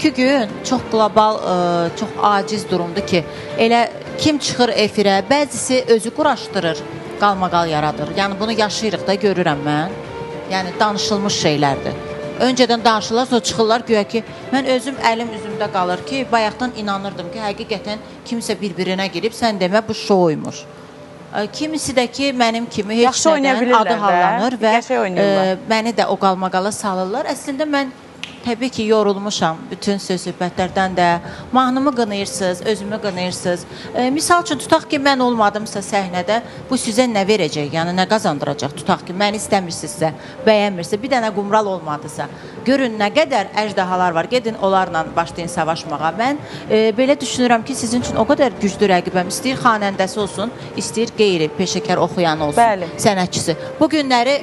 İki gün çox qlobal, çox aciz durumdur ki, elə kim çıxır efirə, bəzisi özü quraşdırır, qalmaqal yaradır. Yəni bunu yaşayırıq da, görürəm mən. Yəni danışılmış şeylərdir. Öncədən danışırlar, sonra çıxırlar, güya ki, mən özüm əlim üzümdə qalır ki, bayaqdan inanırdım ki, həqiqətən kimsə bir-birinə girib, sən demə bu şouymuş. Kimisi də ki, mənim kimi heç nədən adı hallanır və məni də o qalmaqala salırlar. Əslində mən təbii ki, yorulmuşam bütün söz-söhbətlərdən də. Mahnımı qınayırsınız, özümü qınayırsınız. Misal üçün, tutaq ki, mən olmadımsa səhnədə, bu sizə nə verəcək, yəni nə qazandıracaq? Tutaq ki, məni istəmirsinizsə, bəyənmirsə, bir dənə qumral olmadısa, görün nə qədər əjdahalar var, gedin onlarla başlayın savaşmağa. Mən belə düşünürəm ki, sizin üçün o qədər güclü rəqibəm, istəyir xanəndəsi olsun, istəyir qeyri, peşəkar oxuyan olsun, sənətçisi. Bu günləri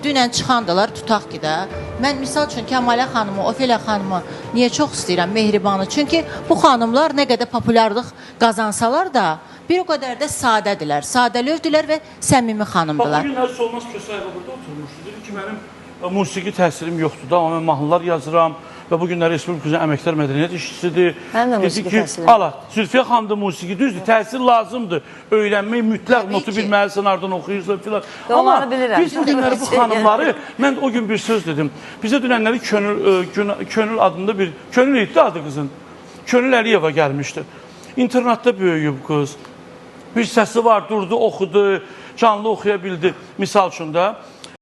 dünən çıxandılar, tutaq ki də, mən misal üçün Kəmalə xanımı, Ofeliya xanımı niyə çox istəyirəm, Mehribanı? Çünki bu xanımlar nə qədər populyarlıq qazansalar da, bir o qədər də sadədirlər, sadəlövdülər və səmimi xanımdılar. Bu günlər Solmaz Kösayeva burada oturmuşdu, dedi ki, mənim musiqi təsirim yoxdur da, amma mən mahnılar yazıram və bu günlər Respublikasının Əməkdar Mədəniyyət işçisidir. Mənim də musiqi təsirim. Allah, Zülfiyə xanım da musiqi düzdür, təsir lazımdır. Öyrənmək mütləq, notu bilməlisən, ardından oxuyursan filan. Amma biz bu günləri bu xanımları, mən o gün bir söz dedim, bizə dünənləri Könül adında bir, Könül idi adı qızın, Könül Əliyeva gəlmişdi. İnternatda böyüyüb qız, bir səsi var, durdu, oxudu, canlı oxuya bildi, misal üçün də.